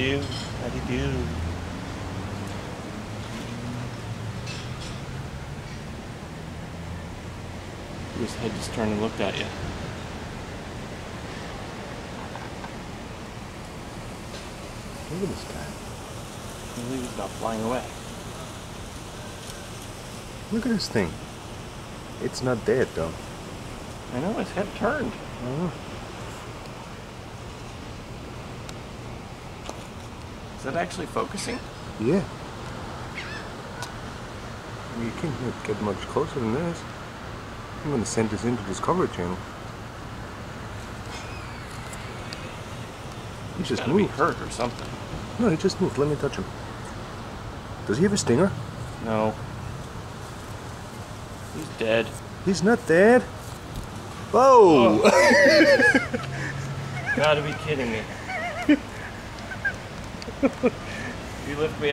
do? How do you do? His head just turned and looked at you. Look at this guy. He's not flying away. Look at this thing. It's not dead though. I know, his head turned. Oh. Is that actually focusing? Yeah. You can't get much closer than this. I'm gonna send this into Discovery Channel. He just Gotta be moved. hurt or something. No, he just moved. Let me touch him. Does he have a stinger? No. He's dead. He's not dead. Whoa! Oh. Gotta be kidding me. You lift me